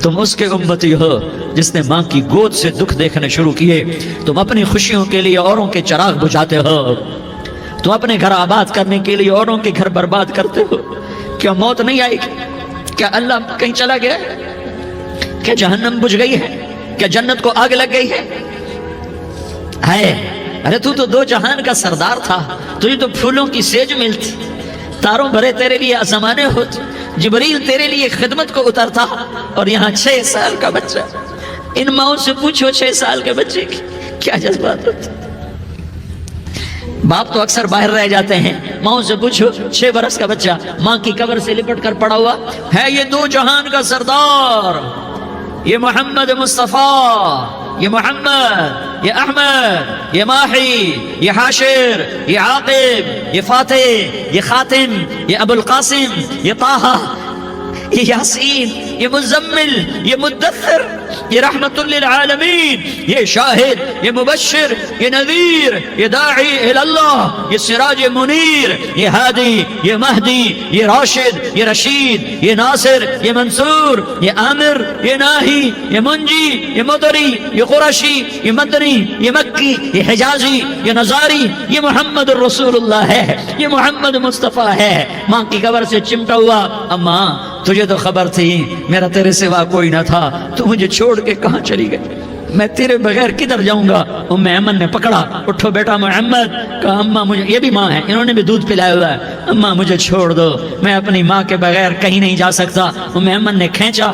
تم اس کے امتی ہو جس نے ماں کی گود سے دکھ دیکھنے شروع کیے. تم اپنی خوشیوں کے لیے اوروں کے چراغ بجھاتے ہو. تم اپنے گھر آباد کرنے کے لیے اوروں کے گھر برباد کرتے ہو. کیا موت نہیں آئے گی؟ کیا اللہ کہیں چلا گیا؟ کیا جہنم بجھ گئی ہے؟ کیا جنت کو آگ لگ گئی ہے؟ ارے تو دو جہان کا سردار تھا. تجھے تو پھولوں کی سیج ملتی، تاروں بھرے تیرے لیے آسمانے ہوتے، جبریل تیرے لیے خدمت کو اترتا، اور یہاں 6 سال کا بچہ. ان ماؤں سے پوچھو 6 سال کے بچے کی کیا جذبات ہوتے. باپ تو اکثر باہر رہ جاتے ہیں. ماؤں سے پوچھو 6 برس کا بچہ ماں کی قبر سے لپٹ کر پڑا ہوا ہے. یہ 2 جہان کا سردار، یہ محمد مصطفیٰ، یہ محمد، یہ احمد، یہ ماہی، یہ حاشر، یہ عاقب، یہ فاتح، یہ خاتم، یہ ابو القاسم، یہ طہ، یہ یاسین، یہ مزمل، یہ مدثر، یہ رحمت للعالمین، یہ شاہد، یہ مبشر، یہ نذیر، یہ داعی اللہ، یہ سراج منیر، یہ ہادی، یہ مہدی، یہ راشد، یہ رشید، یہ ناصر، یہ منصور، یہ عامر، یہ ناہی، یہ منجی، یہ مدری، یہ قرشی، یہ مدنی، یہ مکی، یہ حجازی، یہ نظاری. یہ محمد الرسول اللہ ہے، یہ محمد مصطفیٰ ہے. ماں کی قبر سے چمٹا ہوا. اماں تجھے تو خبر تھی میرا تیرے سوا کوئی نہ تھا، تو مجھے چھوڑ کے کہاں چلی گئی؟ میں تیرے بغیر کدھر جاؤں گا؟ ام ایمن نے پکڑا، اٹھو بیٹا محمد. کہا اماں مجھے، یہ بھی ماں ہے، انہوں نے بھی دودھ پلایا ہوا ہے. اماں مجھے چھوڑ دو، میں اپنی ماں کے بغیر کہیں نہیں جا سکتا. ام ایمن نے کھینچا،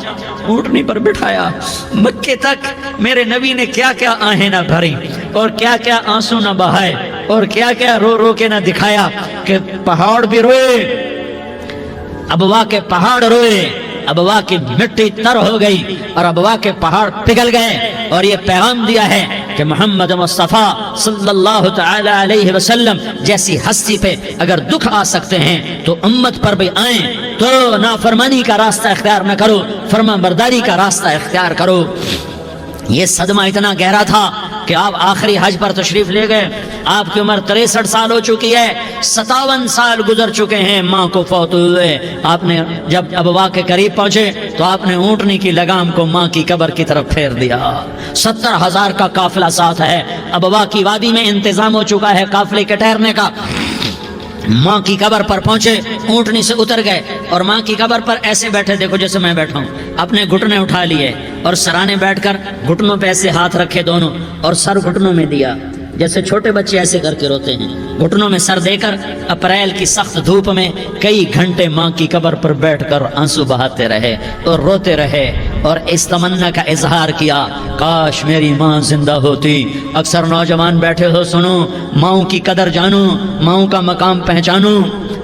اونٹنی پر بٹھایا. مکے تک میرے نبی نے کیا کیا آہیں نہ بھری، اور کیا کیا آنسو نہ بہائے، اور کیا کیا رو رو کے نہ دکھایا کہ پہاڑ بھی روئے، ابوا کے پہاڑ روئے، ابوا کی مٹی تر ہو گئی اور ابوا کے پہاڑ پگھل گئے. اور یہ پیغام دیا ہے کہ محمد مصطفیٰ صلی اللہ تعالی علیہ وسلم جیسی ہستی پہ اگر دکھ آ سکتے ہیں تو امت پر بھی آئیں. تو نافرمانی کا راستہ اختیار نہ کرو، فرما برداری کا راستہ اختیار کرو. یہ صدمہ اتنا گہرا تھا کہ آپ آخری حج پر تشریف لے گئے. آپ کی عمر 63 سال ہو چکی ہے، 57 سال گزر چکے ہیں ماں کو فوت ہوئے. آپ نے جب ابوا کے قریب پہنچے تو آپ نے اونٹنی کی لگام کو ماں کی قبر کی طرف پھیر دیا. 70,000 کا قافلہ ساتھ ہے. ابوا کی وادی میں انتظام ہو چکا ہے قافلے کے ٹھہرنے کا. ماں کی قبر پر پہنچے، اونٹنی سے اتر گئے اور ماں کی قبر پر ایسے بیٹھے، دیکھو جیسے میں بیٹھا ہوں. اپنے گھٹنے اٹھا لیے اور سرانے بیٹھ کر گھٹنوں پہ ایسے ہاتھ رکھے دونوں، اور سر گھٹنوں میں دیا جیسے چھوٹے بچے ایسے کر کے روتے ہیں. گھٹنوں میں سر دے کر اپریل کی سخت دھوپ میں کئی گھنٹے ماں کی قبر پر بیٹھ کر آنسو بہاتے رہے اور روتے رہے، اور اس تمنا کا اظہار کیا کاش میری ماں زندہ ہوتی. اکثر نوجوان بیٹھے ہو، سنو، ماؤں کی قدر جانو، ماؤں کا مقام پہچانو،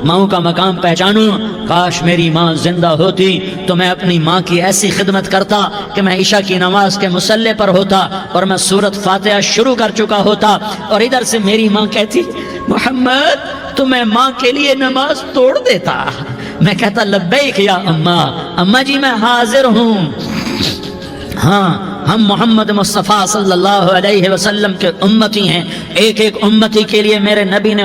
ماؤں کا مقام پہچانو. کاش میری ماں زندہ ہوتی تو میں اپنی ماں کی ایسی خدمت کرتا کہ میں عشاء کی نماز کے مصلی پر ہوتا اور میں سورۃ فاتحہ شروع کر چکا ہوتا، اور ادھر سے میری ماں کہتی محمد تو میں ماں کے لیے نماز توڑ دیتا. میں کہتا لبیک یا اماں، اماں جی میں حاضر ہوں. ہاں، ہم محمد مصطفیٰ صلی اللہ علیہ وسلم کے امتی ہیں. ایک ایک امتی کے لیے میرے نبی نے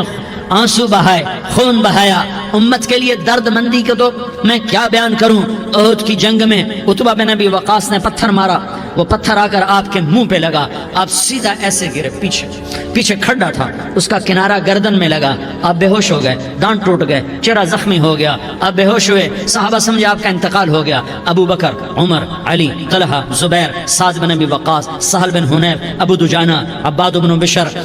آنسو بہائے، خون بہایا. امت کے لیے درد مندی کو تو میں کیا بیان کروں. احد کی جنگ میں عتبہ بن ابی وقاص نے پتھر مارا، وہ پتھر آ کر آپ کے منہ پہ لگا، آپ سیدھا ایسے گرے، پیچھے کھڈا تھا، اس کا کنارہ گردن میں لگا، آپ بے ہوش ہو گئے، دانت ٹوٹ گئے، چہرہ زخمی ہو گیا، آپ بے ہوش ہوئے. صحابہ سمجھے آپ کا انتقال ہو گیا. ابو بکر، عمر، علی، طلحہ، زبیر، سعد بن ابی وقاص، سہل بن حنیف، ابو دجانہ، عباد بن بشر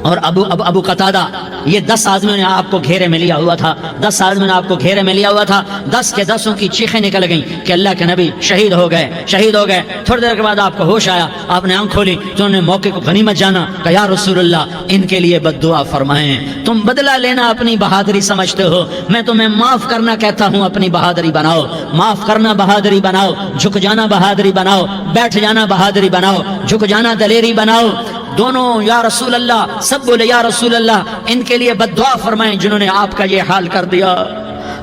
اور ابو قتادہ، یہ 10 آدمیوں نے آپ کو گھیرے میں لیا ہوا تھا. 10 آدمیوں نے آپ کو گھیرے میں لیا ہوا تھا. 10 کے 10 کی چیخیں نکل گئیں کہ اللہ کے نبی شہید ہو گئے، شہید ہو گئے. تھوڑی دیر کے بعد آپ کو ہوش آیا، آپ نے آنکھ کھولی تو انہوں نے موقع کو غنیمت جانا کہ یا رسول اللہ ان کے لیے بد دعا فرمائیں. تم بدلہ لینا اپنی بہادری سمجھتے ہو، میں تمہیں معاف کرنا کہتا ہوں. اپنی بہادری بناؤ، معاف کرنا بہادری بناؤ، جھک جانا بہادری بناؤ، بیٹھ جانا بہادری بناؤ، جھک جانا دلیری بناؤ. دونوں یا رسول اللہ، سب بولے یا رسول اللہ ان کے لیے بد دعا فرمائیں جنہوں نے آپ کا یہ حال کر دیا.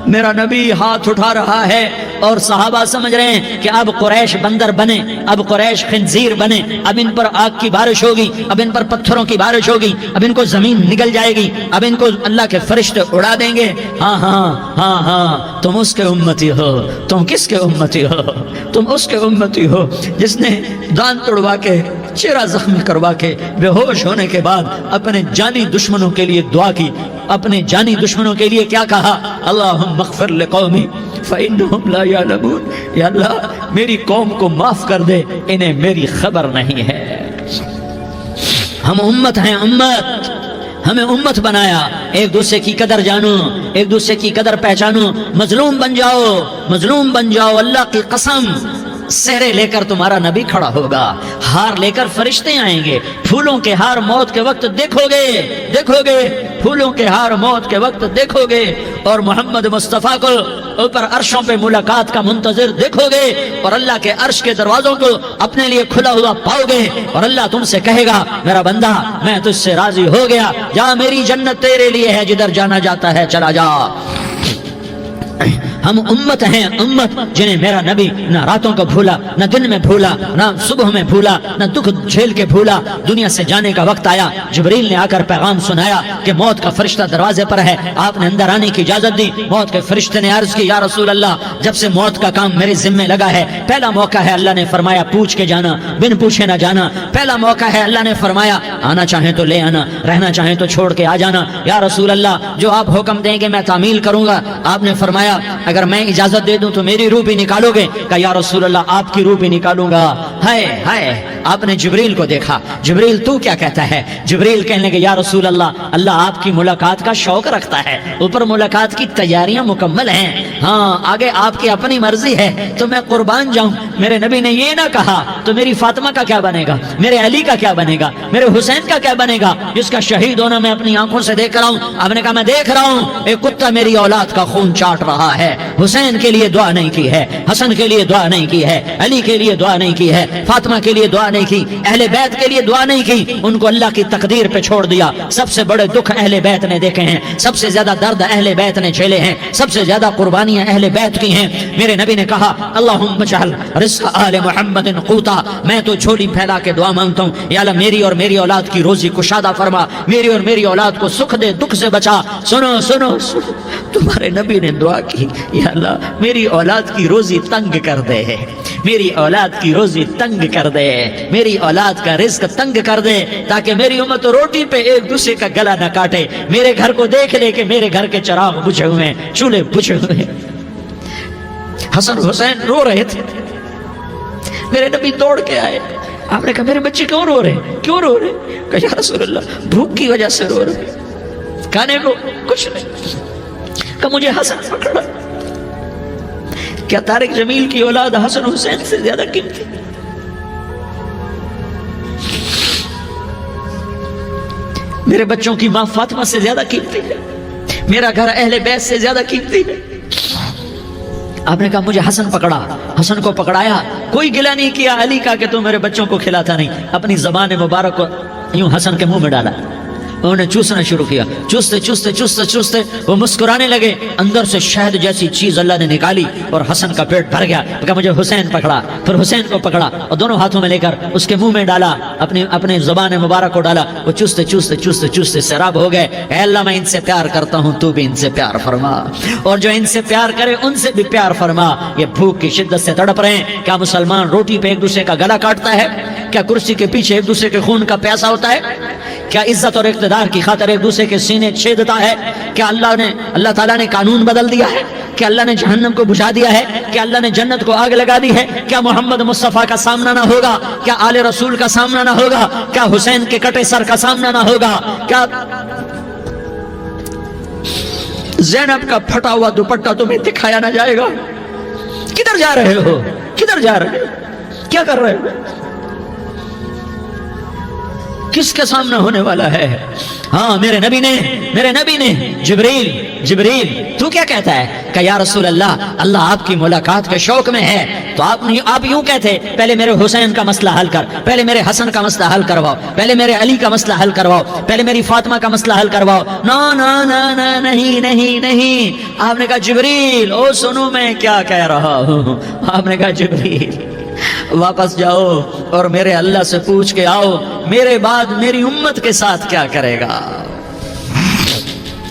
میرا نبی ہاتھ اٹھا رہا ہے اور صحابہ سمجھ رہے ہیں کہ اب قریش بندر بنے، اب قریش خنزیر بنے، اب ان پر آگ کی بارش ہوگی، اب ان پر پتھروں کی بارش ہوگی، اب ان کو زمین نگل جائے گی، اب ان کو اللہ کے فرشتے اڑا دیں گے۔ ہاں ہاں ہاں ہاں، تم اس کے امتی ہو۔ تم کس کے امتی ہو؟ تم اس کے امتی ہو جس نے دان توڑوا کے، چہرہ زخمی کروا کے، بے ہوش ہونے کے بعد اپنے جانی دشمنوں کے لیے دعا کی، اپنے جانی دشمنوں کے لیے کیا کہا؟ اللہم اغفر لقومی فإنہم لا یعلمون، یا اللہ میری قوم کو معاف کر دے، انہیں میری خبر نہیں ہے۔ ہم امت ہیں، امت، ہمیں امت بنایا۔ ایک دوسرے کی قدر جانو، ایک دوسرے کی قدر پہچانو، مظلوم بن جاؤ، مظلوم بن جاؤ۔ اللہ کی قسم، سہرے لے کر تمہارا نبی کھڑا ہوگا، ہار لے کر فرشتے آئیں گے، پھولوں کے ہار موت کے وقت دیکھو گے، دیکھو گے، پھولوں کے ہار موت کے وقت دیکھو گے، اور محمد مصطفیٰ کو اوپر عرشوں پہ ملاقات کا منتظر دیکھو گے، اور اللہ کے عرش کے دروازوں کو اپنے لیے کھلا ہوا پاؤ گے، اور اللہ تم سے کہے گا میرا بندہ میں تجھ سے راضی ہو گیا، جا میری جنت تیرے لیے ہے، جدھر جانا جاتا ہے چلا جا۔ ہم امت ہیں، امت جنہیں میرا نبی نہ راتوں کو بھولا، نہ دن میں بھولا، نہ صبح میں بھولا، نہ دکھ جھیل کے بھولا۔ دنیا سے جانے کا وقت آیا، جبریل نے آ کر پیغام سنایا کہ موت کا فرشتہ دروازے پر ہے، آپ نے اندر آنے کی اجازت دی۔ موت کے فرشتے نے عرض کی یا رسول اللہ، جب سے موت کا کام میرے ذمہ لگا ہے، پہلا موقع ہے، اللہ نے فرمایا پوچھ کے جانا، بن پوچھے نہ جانا۔ پہلا موقع ہے، اللہ نے فرمایا آنا چاہیں تو لے آنا، رہنا چاہیں تو چھوڑ کے آ جانا۔ یا رسول اللہ جو آپ حکم دیں گے میں تعمیل کروں گا۔ آپ نے فرمایا اگر میں اجازت دے دوں تو میری روح بھی نکالو گے؟ کہا یا رسول اللہ آپ کی روح بھی نکالوں گا۔ ہائے ہائے، آپ نے جبریل کو دیکھا، جبریل تو کیا کہتا ہے؟ جبریل کہنے لگے یا رسول اللہ، اللہ آپ کی ملاقات کا شوق رکھتا ہے، اوپر ملاقات کی تیاریاں مکمل ہیں، ہاں آگے آپ کی اپنی مرضی ہے تو میں قربان جاؤں۔ میرے نبی نے یہ نہ کہا تو میری فاطمہ کا کیا بنے گا، میرے علی کا کیا بنے گا، میرے حسین کا کیا بنے گا جس کا شہید ہونا میں اپنی آنکھوں سے دیکھ رہا ہوں۔ آپ نے کہا میں دیکھ رہا ہوں، ایک کتا میری اولاد کا خون چاٹ رہا ہے۔ حسین کے لیے دعا نہیں کی ہے، حسن کے لیے دعا نہیں کی ہے، علی کے لیے دعا نہیں کی ہے، فاطمہ کے لیے دعا نہیں کی، اہل بیت کے لیے دعا نہیں کی، ان کو اللہ کی تقدیر پہ چھوڑ دیا۔ سب سے بڑے دکھ اہل بیت نے دیکھے ہیں، سب سے زیادہ درد اہل بیت نے جھیلے ہیں، سب سے زیادہ قربانیاں اہل بیت کی ہیں۔ میرے نبی نے کہا اللہم اجعل رزق آل محمد قوتا، میں تو جھولی پھیلا کے دعا مانگتا ہوں یا اللہ میری اور میری اولاد کی روزی کشادہ فرما، میری اور میری اولاد کو سکھ دے، دکھ سے بچا۔ سنو سنو سنو، تمہارے نبی نے دعا کی یا اللہ میری اولاد کی روزی تنگ کر دے، میری اولاد کی روزی تنگ کر دے، میری اولاد کا رزق تنگ کر دے، تاکہ میری امت روٹی پہ ایک دوسرے کا گلا نہ کاٹے، میرے گھر کو دیکھ لے کہ میرے گھر کے چراغ بجھے ہوئے ہیں، چولہے بجھے ہوئے ہیں۔ حسن حسین رو رہے تھے، میرے نبی دوڑ کے آئے، آپ نے کہا میرے بچے کیوں رو رہے، کیوں رو رہے؟ کہا یا رسول اللہ بھوک کی وجہ سے رو رہے، کھانے کو کچھ نہیں۔ کہ مجھے حسن پکڑا۔ کیا طارق جمیل کی اولاد حسن حسین سے زیادہ قیمتی؟ میرے بچوں کی ماں فاطمہ سے زیادہ قیمتی ہے، میرا گھر اہل بیت سے زیادہ قیمتی ہے۔ آپ نے کہا مجھے حسن پکڑا، حسن کو پکڑایا، کوئی گلہ نہیں کیا علی کا کہ تو میرے بچوں کو کھلاتا نہیں، اپنی زبان مبارک کو یوں حسن کے منہ میں ڈالا، انہوں نے چوسنا شروع کیا، چوستے چوستے چوستے چوستے وہ مسکرانے لگے، اندر سے شہد جیسی چیز اللہ نے نکالی اور حسن کا پیٹ بھر گیا۔ کہا مجھے حسین پکڑا، پھر حسین کو پکڑا اور دونوں ہاتھوں میں لے کر اس کے منہ میں ڈالا، اپنے زبان مبارک کو ڈالا، وہ چوستے چوستے چوستے چوستے سیراب ہو گئے۔ اے اللہ میں ان سے پیار کرتا ہوں، تو بھی ان سے پیار فرما، اور جو ان سے پیار کرے ان سے بھی پیار فرما۔ یہ بھوک کی شدت سے تڑپ رہے ہیں، کیا مسلمان روٹی پہ ایک دوسرے کا گلا کاٹتا ہے؟ کیا کرسی کے پیچھے ایک دوسرے کے خون کا پیاسا ہوتا ہے؟ کیا عزت اور اقتدار کی خاطر ایک دوسرے کے سینے چھیدتا ہے؟ کیا اللہ تعالیٰ نے قانون بدل دیا ہے؟ کیا اللہ نے جہنم کو بجھا دیا ہے؟ کیا اللہ نے جنت کو آگ لگا دی ہے؟ کیا محمد مصطفیٰ کا سامنا نہ ہوگا؟ کیا آل رسول کا سامنا نہ ہوگا؟ کیا حسین کے کٹے سر کا سامنا نہ ہوگا؟ کیا زینب کا پھٹا ہوا دوپٹہ تمہیں دکھایا نہ جائے گا؟ کدھر جا رہے ہو؟ کدھر جا رہے ہو؟ کیا کر رہے ہو؟ کس کے سامنے ہونے والا ہے؟ ہاں میرے نبی نے جبریل تو کیا کہتا ہے کہ یا رسول اللہ، اللہ آپ کی ملاقات کے شوق میں ہے، تو آپ یوں کہتے پہلے میرے حسین کا مسئلہ حل کر، پہلے میرے حسن کا مسئلہ حل کرواؤ، پہلے میرے علی کا مسئلہ حل کرواؤ، پہلے میری فاطمہ کا مسئلہ حل کرواؤ. نہیں نہیں نہیں. آپ نے کہا جبریل او سنو میں کیا کہہ رہا ہوں. آپ نے کہا جبریل واپس جاؤ اور میرے اللہ سے پوچھ کے آؤ میرے بعد میری امت کے ساتھ کیا کرے گا،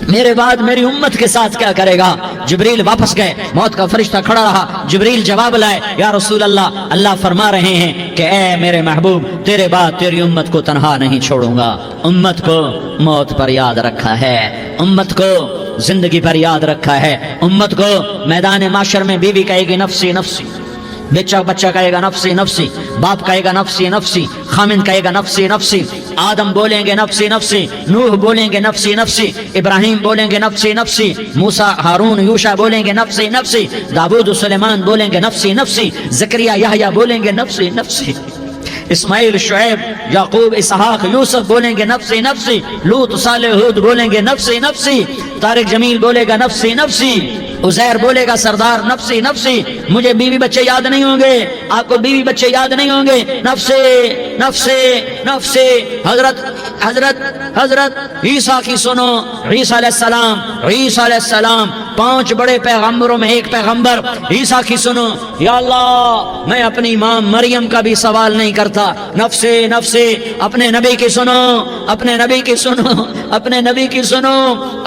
میرے بعد میری امت کے ساتھ کیا کرے گا. جبریل واپس گئے، موت کا فرشتہ کھڑا رہا. جبریل جواب لائے، یا رسول اللہ فرما رہے ہیں کہ اے میرے محبوب تیرے بعد تیری امت کو تنہا نہیں چھوڑوں گا. امت کو موت پر یاد رکھا ہے، امت کو زندگی پر یاد رکھا ہے، امت کو میدان معاشر میں بیوی کہے گی نفسی نفسی، بچہ کہے گا نفسی نفسی، باپ کہے گا نفسی نفسی، خامن کہے گا نفسی نفسی، آدم بولیں گے نفسی نفسی، نوح بولیں گے نفسی نفسی، ابراہیم بولیں گے نفسی نفسی، موسیٰ ہارون یوشع بولیں گے نفسی نفسی، داؤد سلیمان بولیں گے نفسی نفسی، زکریا یحییٰ بولیں گے نفسی نفسی، اسماعیل شعیب یعقوب اسحاق یوسف بولیں گے نفسی نفسی، لوط صالح ہود بولیں گے نفسی نفسی، طارق جمیل بولے گا نفسی نفسی، عزیر بولے گا سردار نفسی نفسی. مجھے بیوی بچے یاد نہیں ہوں گے، آپ کو بیوی بچے یاد نہیں ہوں گے، نفسی نفسی نفسی. حضرت عیسیٰ کی سنو، عیسیٰ علیہ السلام 5 بڑے پیغمبروں میں ایک پیغمبر عیسیٰ کی سنو. یا اللہ میں اپنی ماں مریم کا بھی سوال نہیں کرتا، نفسی نفسی. اپنے نبی کی سنو، اپنے نبی کی سنو، اپنے نبی کی سنو،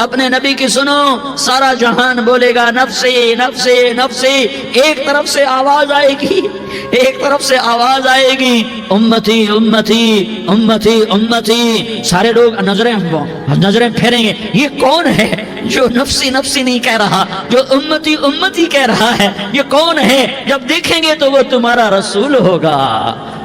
اپنے نبی کی سنو. سارا جہان بولے گا نفسی نفسی نفسی. ایک طرف سے آواز آئے گی، ایک طرف سے آواز آئے گی امتی امتی امتی امتی. سارے لوگ نظریں پھیریں گے، یہ کون ہے جو نفسی نفسی نہیں کہہ رہا، جو امتی امتی کہہ رہا ہے، یہ کون ہے؟ جب دیکھیں گے تو وہ تمہارا رسول ہوگا،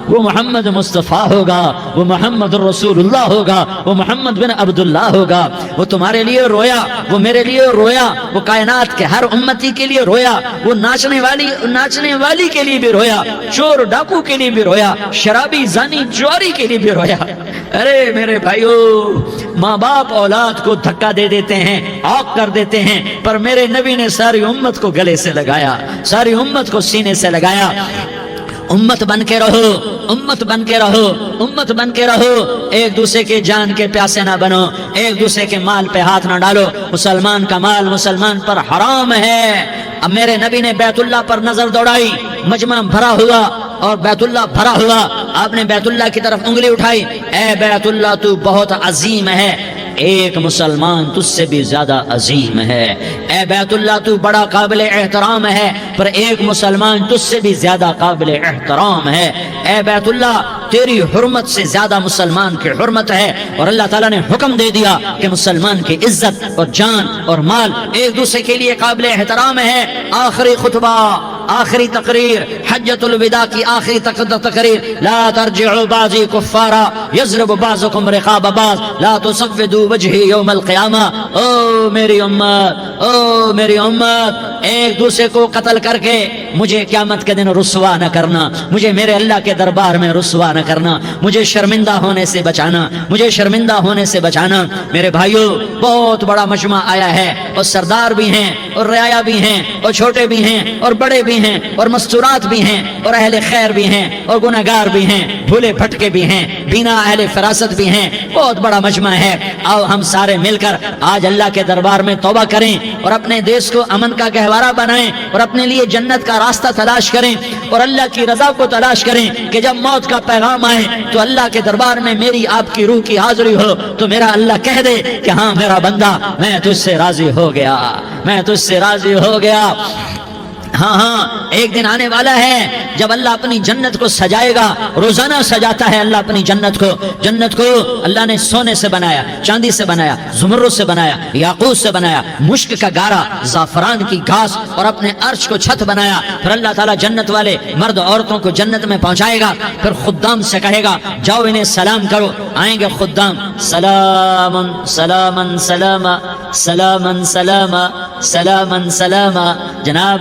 وہ محمد مصطفیٰ ہوگا، وہ محمد رسول اللہ ہوگا، وہ محمد بن عبداللہ ہوگا. وہ تمہارے لیے رویا، وہ میرے لیے رویا، وہ کائنات کے ہر امتی کے لیے رویا، وہ ناچنے والی کے لیے بھی رویا، چور ڈاکو کے لیے بھی رویا، شرابی زانی جواری کے لیے بھی رویا. ارے میرے بھائیو، ماں باپ اولاد کو دھکا دے دیتے ہیں، آگ کر دیتے ہیں، پر میرے نبی نے ساری امت کو گلے سے لگایا، ساری امت کو سینے سے لگایا. امت بن کے رہو، امت بن کے رہو، امت بن کے رہو. ایک دوسرے کے جان کے پیاسے نہ بنو، ایک دوسرے کے مال پہ ہاتھ نہ ڈالو. مسلمان کا مال مسلمان پر حرام ہے. اب میرے نبی نے بیت اللہ پر نظر دوڑائی، مجمع بھرا ہوا اور بیت اللہ بھرا ہوا. آپ نے بیت اللہ کی طرف انگلی اٹھائی، اے بیت اللہ تو بہت عظیم ہے، ایک مسلمان تجھ سے بھی زیادہ عظیم ہے. اے بیت اللہ تو بڑا قابل احترام ہے، پر ایک مسلمان تجھ سے بھی زیادہ قابل احترام ہے. اے بیت اللہ تیری حرمت سے زیادہ مسلمان کی حرمت ہے. اور اللہ تعالیٰ نے حکم دے دیا کہ مسلمان کی عزت اور جان اور مال ایک دوسرے کے لیے قابل احترام ہے. آخری خطبہ، آخری تقریر، حجۃ الوداع کی آخری تقریر، لا ترجعوا بعضی کفارا یضرب بعضکم رقاب بعض لا تسودوا وجہی یوم القیامہ. او میری امت، او میری امت، ایک دوسرے کو قتل کر کے مجھے قیامت کے دن رسوا نہ کرنا، مجھے میرے اللہ کے دربار میں رسوا نہ کرنا، مجھے شرمندہ ہونے سے بچانا، مجھے شرمندہ ہونے سے بچانا. میرے بھائیو، بہت بڑا مجمع آیا ہے، اور سردار بھی ہیں اور رعایا بھی ہیں اور چھوٹے بھی ہیں اور بڑے بھی ہیں اور مستورات بھی ہیں اور اہل خیر بھی ہیں اور گنہگار بھی ہیں، بھولے بھٹکے بھی ہیں، بینا اہل فراست بھی ہیں. بہت بڑا مجمع ہے. آؤ ہم سارے مل کر آج اللہ کے دربار میں توبہ کریں اور اپنے دیش کو امن کا گہوارہ بنائیں اور اپنے لیے جنت کا راستہ تلاش کریں اور اللہ کی رضا کو تلاش کریں کہ جب موت کا پیغام آئے تو اللہ کے دربار میں میری آپ کی روح کی حاضری ہو تو میرا اللہ کہہ دے کہ ہاں میرا بندہ، میں تجھ سے راضی ہو گیا، میں تجھ سے راضی ہو گیا. ہاں ایک دن آنے والا ہے جب اللہ اپنی جنت کو سجائے گا. روزانہ سجاتا ہے اللہ اپنی جنت کو. جنت کو اللہ نے سونے سے بنایا، چاندی سے بنایا، زمرد سے بنایا، یاقوت سے بنایا، مشک کا گارا، زعفران کی گھاس اور اپنے عرش کو چھت بنایا. پھر اللہ تعالیٰ جنت والے مرد عورتوں کو جنت میں پہنچائے گا. پھر خدام سے کہے گا جاؤ انہیں سلام کرو. آئیں گے خدام، سلامن سلامن سلاما، سلامن سلاما، سلامن سلاما. جناب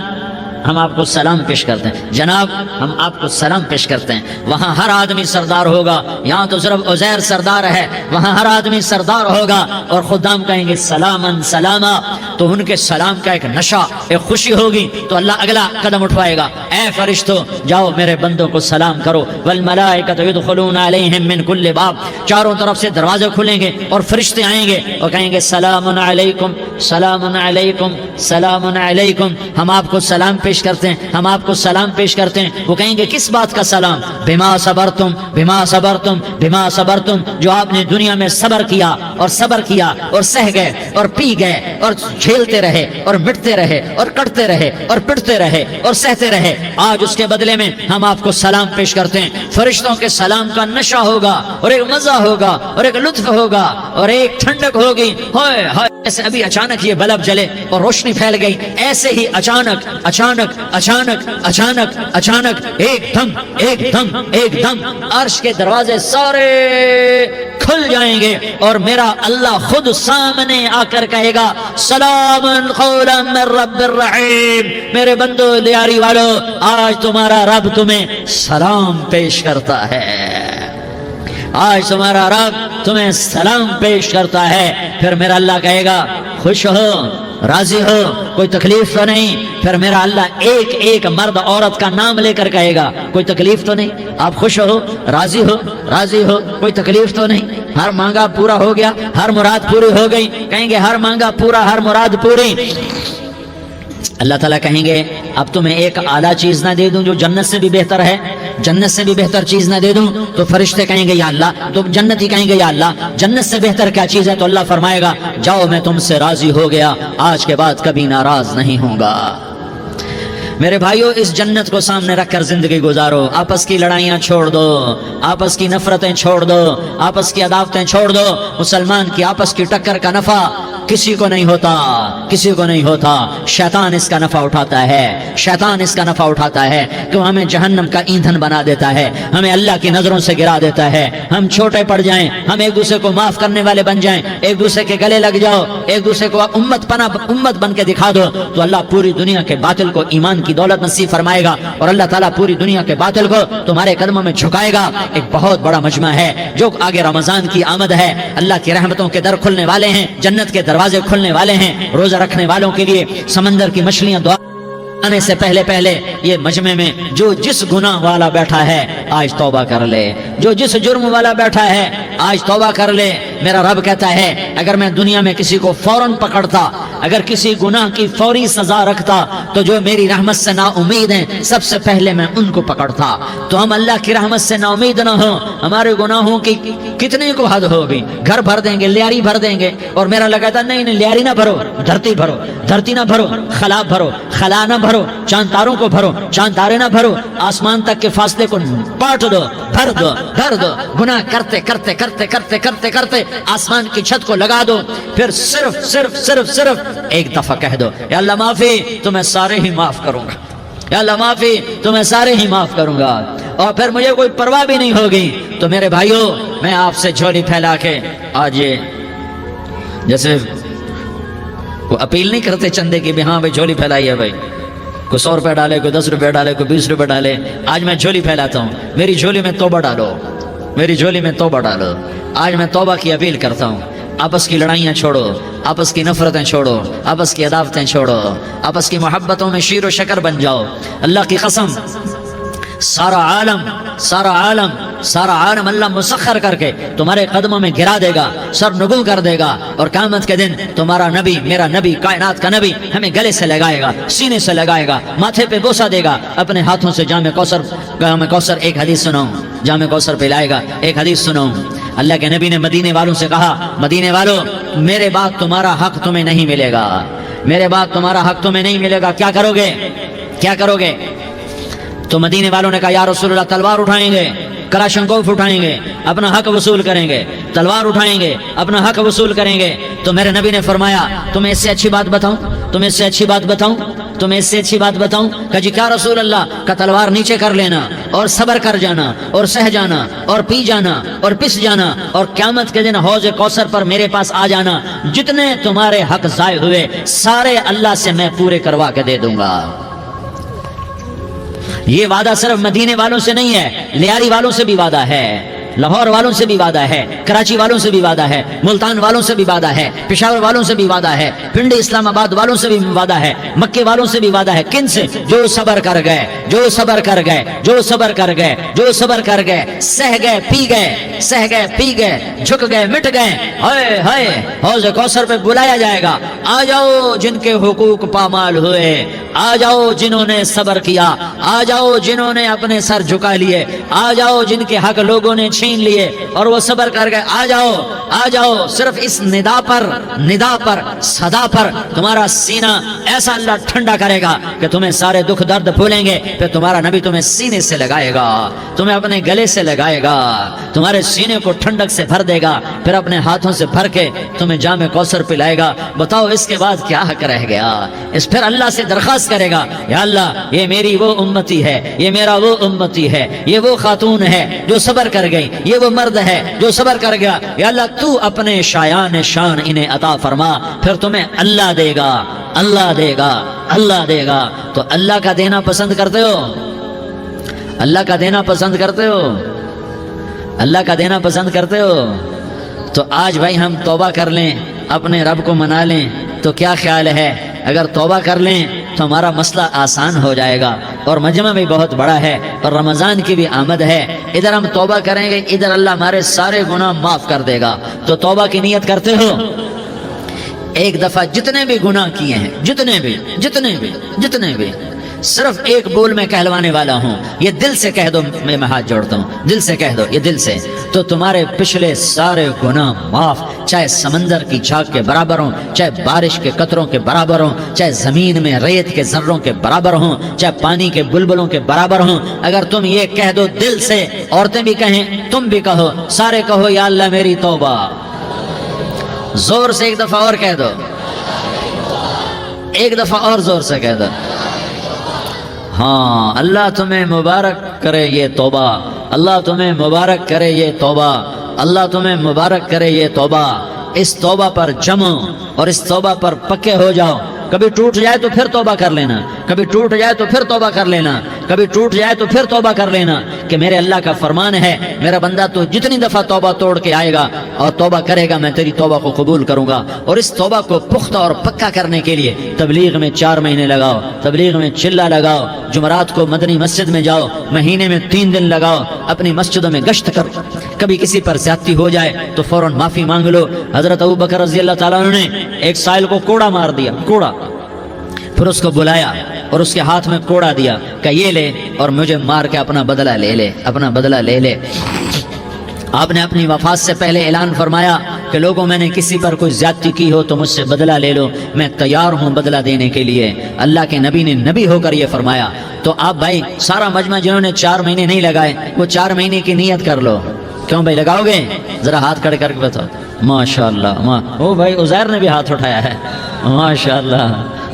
ہم آپ کو سلام پیش کرتے ہیں، جناب ہم آپ کو سلام پیش کرتے ہیں۔ وہاں ہر آدمی سردار ہوگا، یہاں تو صرف عزیر سردار ہے، وہاں ہر آدمی سردار ہوگا، اور خدام کہیں گے سلامن سلاما، تو ان کے سلام کا ایک نشہ، ایک خوشی ہوگی، تو اللہ اگلا قدم اٹھوائے گا، اے فرشتو جاؤ میرے بندوں کو سلام کرو، والملائکۃ یدخلون علیہم من کل باب، چاروں طرف سے دروازے کھلیں گے اور فرشتے آئیں گے اور کہیں گے سلام علیکم سلام علیکم سلام علیکم، ہم آپ کو سلام پیش کرتے ہیں، ہم آپ کو سلام پیش کرتے ہیں۔ وہ کہیں گے کس بات کا سلام؟ بما صبرتم بما صبرتم بما صبرتم، جو آپ نے دنیا میں صبر کیا اور صبر کیا اور سہ گئے اور پی گئے اور جھیلتے رہے اور مٹتے رہے اور کٹتے رہے اور پٹتے رہے اور سہتے رہے، آج اس کے بدلے میں ہم آپ کو سلام پیش کرتے ہیں۔ فرشتوں کے سلام کا نشہ ہوگا اور ایک مزہ ہوگا اور ایک لطف ہوگا اور ایک ٹھنڈک ہوگی، ہائے ہائے، ایسے ابھی اچانک یہ بلب جلے اور روشنی پھیل گئی، ایسے ہی اچانک اچانک اچانک اچانک اچانک ایک دم ایک دم ایک دم عرش کے دروازے سارے کھل جائیں گے اور میرا اللہ خود سامنے آ کر کہے گا سلام قولا من رب الرحیم، میرے بندو لیاری والو، آج تمہارا رب تمہیں سلام پیش کرتا ہے، آج تمہارا رب تمہیں سلام پیش کرتا ہے۔ پھر میرا اللہ کہے گا خوش ہو، راضی ہو، کوئی تکلیف تو نہیں؟ پھر میرا اللہ ایک ایک مرد عورت کا نام لے کر کہے گا کوئی تکلیف تو نہیں؟ آپ خوش ہو، راضی ہو، راضی ہو، کوئی تکلیف تو نہیں؟ ہر مانگا پورا ہو گیا، ہر مراد پوری ہو گئی؟ کہیں گے ہر مانگا پورا، ہر مراد پوری۔ اللہ تعالیٰ کہیں گے اب تمہیں ایک اعلیٰ چیز نہ دے دوں جو جنت سے بھی بہتر ہے، جنت سے بھی بہتر چیز نہ دے دوں؟ تو فرشتے کہیں گے یا اللہ، تو جنتی کہیں گے یا اللہ جنت سے بہتر کیا چیز ہے؟ تو اللہ فرمائے گا جاؤ میں تم سے راضی ہو گیا، آج کے بعد کبھی ناراض نہیں ہوں گا۔ میرے بھائیو، اس جنت کو سامنے رکھ کر زندگی گزارو، آپس کی لڑائیاں چھوڑ دو، آپس کی نفرتیں چھوڑ دو، آپس کی عداوتیں چھوڑ دو۔ مسلمان کی آپس کی ٹکر کا نفع کسی کو نہیں ہوتا، کسی کو نہیں ہوتا، شیطان اس کا نفع اٹھاتا ہے، شیطان اس کا نفع اٹھاتا ہے، کیوں ہمیں جہنم کا ایندھن بنا دیتا ہے، ہمیں اللہ کی نظروں سے گرا دیتا ہے، ہم چھوٹے پڑ جائیں، ہم ایک دوسرے کو معاف کرنے والے بن جائیں، ایک دوسرے کے گلے لگ جاؤ، ایک دوسرے کو امت بن کے دکھا دو، تو اللہ پوری دنیا کے باطل کو ایمان کی دولت نصیب فرمائے گا، اور اللہ تعالیٰ پوری دنیا کے باطل کو تمہارے قدموں میں جھکائے گا۔ ایک بہت بڑا مجمع ہے، جو آگے رمضان کی آمد ہے، اللہ کی رحمتوں کے در کھلنے والے ہیں، جنت کے دروازے کھلنے والے ہیں، روزہ رکھنے والوں کے لیے سمندر کی مچھلیاں دعا آنے سے پہلے پہلے یہ مجمع میں جو جس گناہ والا بیٹھا ہے آج توبہ کر لے، جو جس جرم والا بیٹھا ہے آج توبہ کر لے۔ میرا رب کہتا ہے اگر میں دنیا میں کسی کو فوراً پکڑتا، اگر کسی گناہ کی فوری سزا رکھتا، تو جو میری رحمت سے نا امید ہیں سب سے پہلے میں ان کو پکڑتا۔ تو ہم اللہ کی رحمت سے نا امید نہ ہوں، ہمارے گناہوں کی کتنے کو حد ہوگی، گھر بھر دیں گے، لیاری بھر دیں گے، اور میرا لگتا نہیں لیاری نہ بھرو، دھرتی بھرو، دھرتی نہ بھرو، خلا بھرو، خلا نہ بھرو، چاند تاروں کو بھرو، چاند تارے نہ بھرو، آسمان تک کے فاصلے کو پاٹ دو، بھر دو، بھر دو، گناہ کرتے کرتے کرتے کرتے کرتے کرتے آسمان کی چھت کو لگا دو، پھر صرف صرف صرف صرف ایک دفعہ کہہ دو یا اللہ معافی، تو میں سارے ہی معاف کروں گا، یا اللہ معافی، تو میں سارے ہی معاف کروں گا، اور پھر مجھے کوئی پرواہ بھی نہیں ہوگی۔ تو میرے بھائیوں، میں آپ سے جھولی پھیلا کے آج یہ جیسے وہ اپیل نہیں کرتے چندے کی بھی ہاں بھائی جھولی پھیلائیے، بھائی کوئی 100 روپے ڈالے، کوئی 10 روپے ڈالے، کوئی 20 روپے ڈالے، آج میں جھولی پھیلاتا ہوں، میری جھولی میں توبہ ڈالو، میری جھولی میں توبہ ڈالو۔ آج میں توبہ کی اپیل کرتا ہوں، آپس کی لڑائیاں چھوڑو، آپس کی نفرتیں چھوڑو، آپس کی عداوتیں چھوڑو، آپس کی محبتوں میں شیر و شکر بن جاؤ۔ اللہ کی قسم، سارا عالم سارا عالم سارا عالم اللہ مسخر کر کے تمہارے قدموں میں گرا دے گا، سر نگوں کر دے گا، اور قیامت کے دن تمہارا نبی، میرا نبی، کائنات کا نبی ہمیں گلے سے لگائے گا، سینے سے لگائے گا، ماتھے پہ بوسہ دے گا، اپنے ہاتھوں سے جام کوثر ایک حدیث سناؤں، جام کوثر پلائے گا، ایک حدیث سناؤں۔ اللہ کے نبی نے مدینے والوں سے کہا، مدینے والوں میرے بعد تمہارا حق تمہیں نہیں ملے گا، میرے بعد تمہارا حق تمہیں نہیں ملے گا، کیا کرو گے، کیا کرو گے؟ تو مدینے والوں نے کہا یا رسول اللہ تلوار اٹھائیں گے، کراشنکوف اٹھائیں گے، اپنا حق وصول کریں گے، تلوار اٹھائیں گے، اپنا حق وصول کریں گے۔ تو میرے نبی نے فرمایا تمہیں اس سے اچھی بات بتاؤں، تمہیں اس سے اچھی بات بتاؤں، تمہیں اس سے اچھی بات بتاؤں؟ کہ جی کیا رسول اللہ؟ کا تلوار نیچے کر لینا اور صبر کر جانا اور سہ جانا اور پی جانا اور پس جانا، اور قیامت کے دن حوض کوثر پر میرے پاس آ جانا، جتنے تمہارے حق ضائع ہوئے سارے اللہ سے میں پورے کروا کے دے دوں گا۔ یہ وعدہ صرف مدینے والوں سے نہیں ہے، لیاری والوں سے بھی وعدہ ہے، لاہور والوں سے بھی وعدہ ہے، کراچی والوں سے بھی وعدہ ہے، ملتان والوں سے بھی وعدہ ہے، پشاور والوں سے بھی وعدہ ہے، پنڈی اسلام آباد والوں سے بھی وعدہ ہے، مکے والوں سے بھی وعدہ ہے۔ کن سے؟ جو صبر کر گئے، جو صبر کر گئے، جو صبر کر گئے، جو صبر کر گئے، سہ گئے پی گئے، سہ گئے پی گئے، جھک گئے مٹ گئے، ہائے ہائے حوض کوثر پہ بلایا جائے گا، آ جاؤ جن کے حقوق پامال ہوئے، آ جاؤ جنہوں نے صبر کیا، آ جاؤ جنہوں نے اپنے سر جھکا لیے، آ جاؤ جن کے حق لوگوں نے چھین لیے اور وہ صبر کر گئے، آ جاؤ آ جاؤ۔ صرف اس ندا پر صدا پر تمہارا سینہ ایسا اللہ ٹھنڈا کرے گا کہ تمہیں سارے دکھ درد بھولیں گے، پھر تمہارا نبی تمہیں سینے سے لگائے گا، تمہیں اپنے گلے سے لگائے گا، تمہارے سینے کو ٹھنڈک سے بھر دے گا، پھر اپنے ہاتھوں سے بھر کے تمہیں جام کوثر پلائے گا۔ بتاؤ اس کے بعد کیا حق رہ گیا؟ اس پھر اللہ سے درخواست کرے گا، یا اللہ یہ میری وہ امتی ہے، یہ میرا وہ امتی ہے، یہ وہ خاتون ہے جو صبر کر گئی، یہ وہ مرد ہے جو صبر کر گیا، یا اللہ تو اپنے شایان شان انہیں عطا فرما، پھر تمہیں اللہ دے گا، اللہ دے گا، اللہ دے گا۔ تو اللہ کا دینا پسند کرتے ہو؟ اللہ کا دینا پسند کرتے ہو؟ اللہ کا دینا پسند کرتے ہو؟ تو آج بھائی ہم توبہ کر لیں، اپنے رب کو منا لیں، تو کیا خیال ہے اگر توبہ کر لیں تو ہمارا مسئلہ آسان ہو جائے گا، اور مجمع بھی بہت بڑا ہے اور رمضان کی بھی آمد ہے، ادھر ہم توبہ کریں گے، ادھر اللہ ہمارے سارے گناہ معاف کر دے گا۔ تو توبہ کی نیت کرتے ہو؟ ایک دفعہ جتنے بھی گناہ کیے ہیں، جتنے بھی صرف ایک بول میں کہلوانے والا ہوں، یہ دل سے کہہ دو، میں ہاتھ جوڑتا ہوں، دل سے کہہ دو، یہ دل سے، تو تمہارے پچھلے سارے گناہ معاف، چاہے سمندر کی جھاگ کے برابر ہوں، چاہے بارش کے قطروں کے برابر ہوں، چاہے زمین میں ریت کے ذروں کے برابر ہوں، چاہے پانی کے بلبلوں کے برابر ہوں۔ اگر تم یہ کہہ دو دل سے، عورتیں بھی کہیں، تم بھی کہو، سارے کہو یا اللہ میری توبہ، زور سے ایک دفعہ اور کہہ دو، ایک دفعہ اور زور سے کہہ دو۔ ہاں، اللہ تمہیں مبارک کرے یہ توبہ، اللہ تمہیں مبارک کرے یہ توبہ، اللہ تمہیں مبارک کرے یہ توبہ۔ اس توبہ پر جمو اور اس توبہ پر پکے ہو جاؤ۔ کبھی ٹوٹ جائے تو پھر توبہ کر لینا، کبھی ٹوٹ جائے تو پھر توبہ کر لینا، کبھی ٹوٹ جائے تو پھر توبہ کر لینا، کہ میرے اللہ کا فرمان ہے، میرا بندہ تو جتنی دفعہ توبہ توڑ کے آئے گا اور توبہ کرے گا، میں تیری توبہ کو قبول کروں گا۔ اور اس توبہ کو پختہ اور پکا کرنے کے لیے تبلیغ میں 4 مہینے لگاؤ، تبلیغ میں چلہ لگاؤ، جمعرات کو مدنی مسجد میں جاؤ، مہینے میں 3 دن لگاؤ، اپنی مسجدوں میں گشت کرو، کبھی کسی پر زیادتی ہو جائے تو فوراً معافی مانگ لو۔ حضرت ابوبکر رضی اللہ تعالیٰ عنہ نے ایک سائل کو کوڑا مار دیا، کوڑا، پھر اس کو بلایا اور اس کے ہاتھ میں کوڑا دیا کہ یہ لے اور مجھے مار کے اپنا بدلہ لے لے، اپنا بدلہ لے لے۔ آپ نے اپنی وفات سے پہلے اعلان فرمایا کہ لوگوں میں نے کسی پر کوئی زیادتی کی ہو تو مجھ سے بدلہ لے لو، میں تیار ہوں بدلہ دینے کے لیے۔ اللہ کے نبی نے نبی ہو کر یہ فرمایا۔ تو آپ بھائی سارا مجمع جنہوں نے 4 مہینے نہیں لگائے، وہ 4 مہینے کی نیت کر لو۔ کیوں بھائی لگاؤ گے؟ ذرا ہاتھ کھڑے کر کے بتاؤ۔ ماشاءاللہ، او بھائی عزیر نے بھی ہاتھ اٹھایا ہے، ماشاءاللہ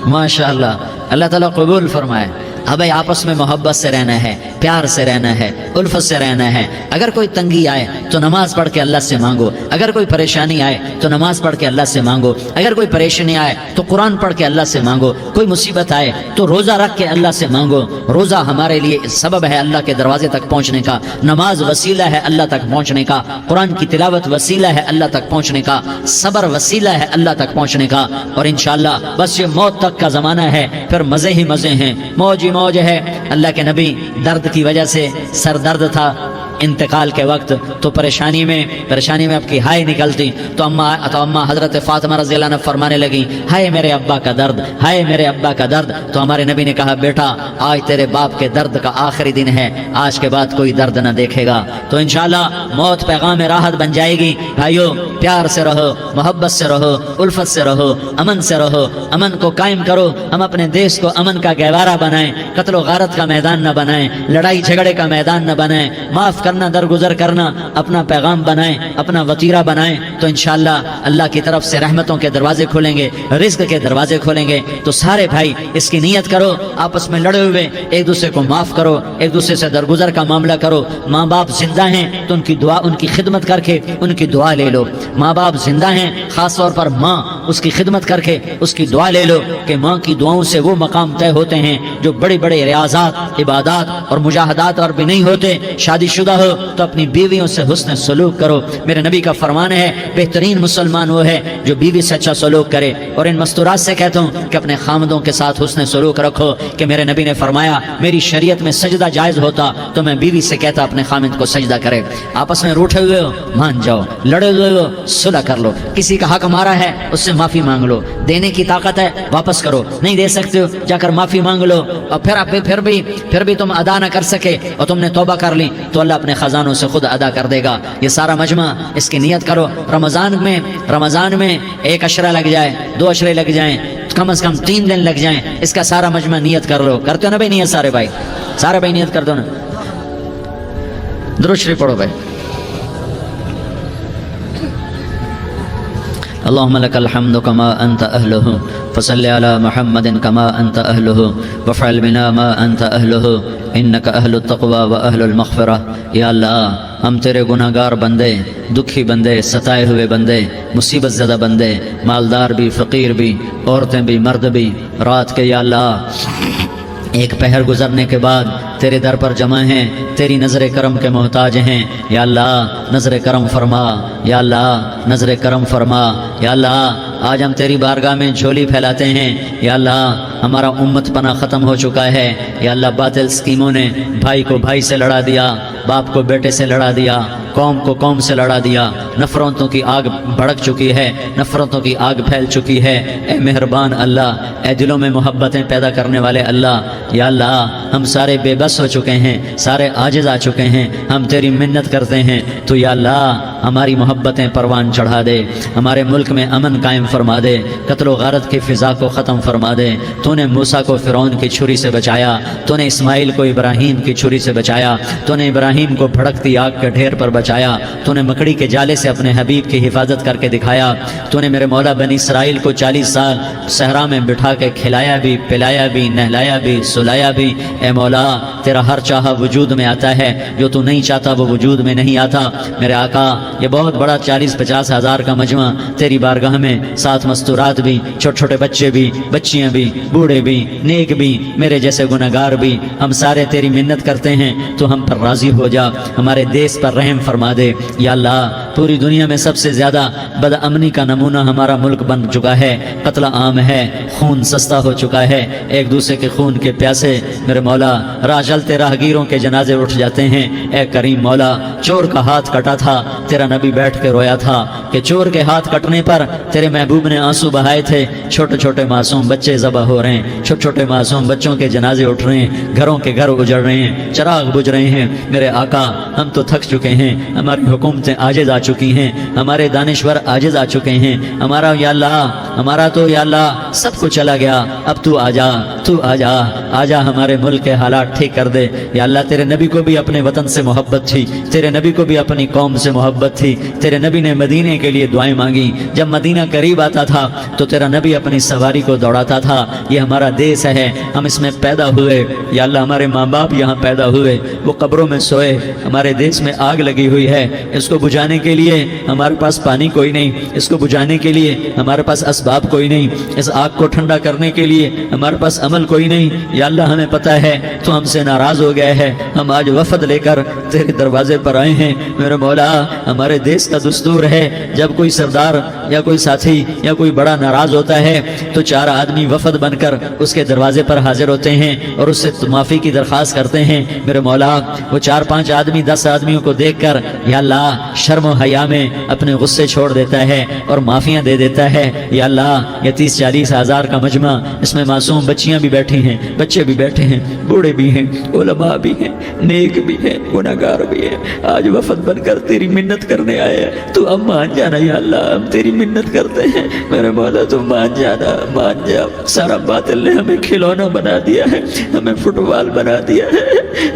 ماشاءاللہ، اللہ تعالیٰ قبول فرمائے۔ اب آپس میں محبت سے رہنا ہے، پیار سے رہنا ہے، الفت سے رہنا ہے۔ اگر کوئی تنگی آئے تو نماز پڑھ کے اللہ سے مانگو، اگر کوئی پریشانی آئے تو نماز پڑھ کے اللہ سے مانگو، اگر کوئی پریشانی آئے تو قرآن پڑھ کے اللہ سے مانگو، کوئی مصیبت آئے تو روزہ رکھ کے اللہ سے مانگو۔ روزہ ہمارے لیے سبب ہے اللہ کے دروازے تک پہنچنے کا، نماز وسیلہ ہے اللہ تک پہنچنے کا، قرآن کی تلاوت وسیلہ ہے اللہ تک پہنچنے کا، صبر وسیلہ ہے اللہ تک پہنچنے کا۔ اور انشاءاللہ بس یہ موت تک کا زمانہ ہے، پھر مزے ہی مزے ہیں، موج ہی موج ہے۔ اللہ کے نبی درد کی وجہ سے سر درد تھا انتقال کے وقت، تو پریشانی میں اب کی ہائے نکلتی، تو اما حضرت فاطمہ رضی اللہ عنہ فرمانے لگی، ہائے میرے ابا کا درد، ہائے میرے ابا کا درد۔ تو ہمارے نبی نے کہا، بیٹا آج تیرے باپ کے درد کا آخری دن ہے، آج کے بعد کوئی درد نہ دیکھے گا۔ تو انشاءاللہ موت پیغام راحت بن جائے گی۔ بھائیو پیار سے رہو، محبت سے رہو، الفت سے رہو، امن سے رہو، امن کو قائم کرو۔ ہم اپنے دیش کو امن کا گہوارہ بنائیں، قتل و غارت کا میدان نہ بنائیں، لڑائی جھگڑے کا میدان نہ بنائیں، معاف کرنا درگزر کرنا اپنا پیغام بنائیں، اپنا وتیرہ بنائیں۔ تو انشاءاللہ اللہ کی طرف سے رحمتوں کے دروازے کھولیں گے، رزق کے دروازے کھولیں گے۔ تو سارے بھائی اس کی نیت کرو، آپس میں لڑے ہوئے ایک دوسرے کو معاف کرو، ایک دوسرے سے درگزر کا معاملہ کرو۔ ماں باپ زندہ ہیں تو ان کی دعا، ان کی خدمت کر کے ان کی دعا لے لو۔ ماں باپ زندہ ہیں، خاص طور پر ماں اس کی خدمت کر کے اس کی دعا لے لو کہ ماں کی دعاؤں سے وہ مقام طے ہوتے ہیں جو بڑے بڑے ریاضات عبادات اور مجاہدات اور بھی نہیں ہوتے۔ شادی شدہ ہو تو اپنی بیویوں سے حسن سلوک کرو۔ میرے نبی کا فرمان ہے بہترین مسلمان وہ ہے جو بیوی سے اچھا سلوک کرے۔ اور ان مستورات سے کہتا ہوں کہ اپنے خامدوں کے ساتھ حسن سلوک رکھو کہ میرے نبی نے فرمایا میری شریعت میں سجدہ جائز ہوتا تو میں بیوی سے کہتا اپنے خامد کو سجدہ کرے۔ آپس میں روٹھے ہوئے ہو مان جاؤ، لڑے ہوئے ہو صلح کر لو، کسی کا حق مارا ہے اس سے معافی مانگ لو، دینے کی طاقت ہے واپس کرو، نہیں دے سکتے ہو جا کر معافی مانگ لو، اور پھر بھی تم ادا نہ کر سکے اور تم نے توبہ کر لی تو اللہ اپنے خزانوں سے خود ادا کر دے گا۔ یہ سارا مجمع اس کی نیت کرو، رمضان میں 1 عشرہ لگ جائے، 2 عشرے لگ جائیں، کم از کم 3 دن لگ جائیں، اس کا سارا مجمع نیت کر لو۔ کرتے ہو نا بھائی نیت؟ سارے بھائی نیت کر دو نا، درود شریف پڑھو بھائی۔ اللهم لك الحمد كما أنت أهله فصل على محمد كما أنت أهله وفعل بنا ما أنت أهله إنك أهل التقوى وأهل المغفرة۔ یا اللہ ہم تیرے گناہ گار بندے، دکھی بندے، ستائے ہوئے بندے، مصیبت زدہ بندے، مالدار بھی فقیر بھی، عورتیں بھی مرد بھی، رات کے یا اللہ ایک پہر گزرنے کے بعد تیرے در پر جمع ہیں، تیری نظر کرم کے محتاج ہیں۔ یا اللہ نظر کرم فرما، یا اللہ نظر کرم فرما۔ یا اللہ آج ہم تیری بارگاہ میں جھولی پھیلاتے ہیں۔ یا اللہ ہمارا امت پناہ ختم ہو چکا ہے۔ یا اللہ باطل سکیموں نے بھائی کو بھائی سے لڑا دیا، باپ کو بیٹے سے لڑا دیا، قوم کو قوم سے لڑا دیا، نفرتوں کی آگ بھڑک چکی ہے، نفرتوں کی آگ پھیل چکی ہے۔ اے مہربان اللہ، اے دلوں میں محبتیں پیدا کرنے والے اللہ، یا اللہ ہم سارے بے بس ہو چکے ہیں، سارے عاجز آ چکے ہیں، ہم تیری منت کرتے ہیں تو یا اللہ ہماری محبتیں پروان چڑھا دے، ہمارے ملک میں امن قائم فرما دے، قتل و غارت کی فضا کو ختم فرما دے۔ تو نے موسیٰ کو فرعون کی چھری سے بچایا، تو نے اسماعیل کو ابراہیم کی چھری سے بچایا، تو نے ابراہیم کو بھڑکتی آگ کے ڈھیر پر بچایا، تو نے مکڑی کے جالے سے اپنے حبیب کی حفاظت کر کے دکھایا، تو نے میرے مولا بنی اسرائیل کو 40 سال صحرا میں بٹھا کے کھلایا بھی، پلایا بھی، نہلایا بھی، سلایا بھی۔ اے مولا تیرا ہر چاہا وجود میں آتا ہے، جو تو نہیں چاہتا وہ وجود میں نہیں آتا۔ میرے آقا یہ بہت بڑا 40-50 ہزار کا مجمع تیری بارگاہ میں، ساتھ مستورات بھی، چھوٹے چھوٹے بچے بھی، بچیاں بھی، بوڑھے بھی، نیک بھی، میرے جیسے گناہگار بھی، ہم سارے تیری منت کرتے ہیں تو ہم پر راضی ہو جا، ہمارے دیس پر رحم فرما دے۔ یا اللہ پوری دنیا میں سب سے زیادہ بد امنی کا نمونہ ہمارا ملک بن چکا ہے، قتل عام ہے، خون سستا ہو چکا ہے، ایک دوسرے کے خون کے پیاسے میرے مولا راہ چلتے راہگیروں کے جنازے اٹھ جاتے ہیں۔ اے کریم مولا چور کا ہاتھ کٹا تھا، تیرا نبی بیٹھ کے رویا تھا کہ چور کے ہاتھ کٹنے پر تیرے محبوب نے آنسو بہائے تھے، چھوٹے چھوٹے معصوم بچے ذبح ہو رہے ہیں، چھوٹے چھوٹے معصوم بچوں کے جنازے اٹھ رہے ہیں، گھروں کے گھر اجڑ رہے ہیں، چراغ بجھ رہے ہیں۔ میرے آقا ہم تو تھک چکے ہیں، ہماری حکومتیں عاجز آ چکی ہیں، ہمارے دانشور عاجز آ چکے ہیں، ہمارا یا اللہ ہمارا تو یا اللہ سب کچھ چلا گیا، اب تو آجا، تو آجا، آجا ہمارے ملک کے حالات ٹھیک کر دے۔ یا اللہ تیرے نبی کو بھی اپنے وطن سے محبت تھی، تیرے نبی کو بھی اپنی قوم سے محبت تھی، تیرے نبی نے مدینے کے لیے دعائیں مانگی، جب مدینہ قریب آتا تھا تو تیرا نبی اپنی سواری کو دوڑاتا تھا۔ یہ ہمارا دیس ہے، ہم اس میں پیدا ہوئے، یا اللہ ہمارے ماں باپ یہاں پیدا ہوئے، وہ قبروں میں سوئے، ہمارے دیس میں آگ لگی ہوئی ہے، اس کو بجھانے کے لیے ہمارے پاس پانی کوئی نہیں، اس کو بجھانے کے لیے ہمارے پاس اسباب کوئی نہیں، اس آگ کو ٹھنڈا کرنے کے لیے ہمارے پاس عمل کوئی نہیں۔ یا اللہ ہمیں پتہ ہے تو ہم سے ناراض ہو گئے ہے، ہم آج وفد لے کر تیرے دروازے پر آئے ہیں۔ میرے مولا ہمارے دیس کا دستور ہے جب کوئی سردار یا کوئی ساتھی یا کوئی بڑا ناراض ہوتا ہے تو 4 آدمی وفد بن کر اس کے دروازے پر حاضر ہوتے ہیں اور اس سے معافی کی درخواست کرتے ہیں۔ میرے مولا وہ 4-5 آدمی 10 آدمیوں کو دیکھ کر یا اللہ شرم و حیا میں اپنے غصے چھوڑ دیتا ہے اور معافیاں دے دیتا ہے۔ یا اللہ یہ 30-40 ہزار کا مجمع، اس میں معصوم بچیاں بھی بیٹھی ہیں، بچے بھی بیٹھے ہیں، بوڑھے بھی ہیں، علماء بھی ہیں، نیک بھی ہیں، گناہگار بھی ہیں، آج وفد بن کر تیری منت کرنے آئے ہیں، تو اب مان جانا یا اللہ، ہم تیری منت کرتے ہیں میرے مولا، تو مان جانا، مان جا۔ سارا باطل نے ہمیں کھلونا بنا دیا ہے، ہمیں فٹ بال بنا دیا ہے،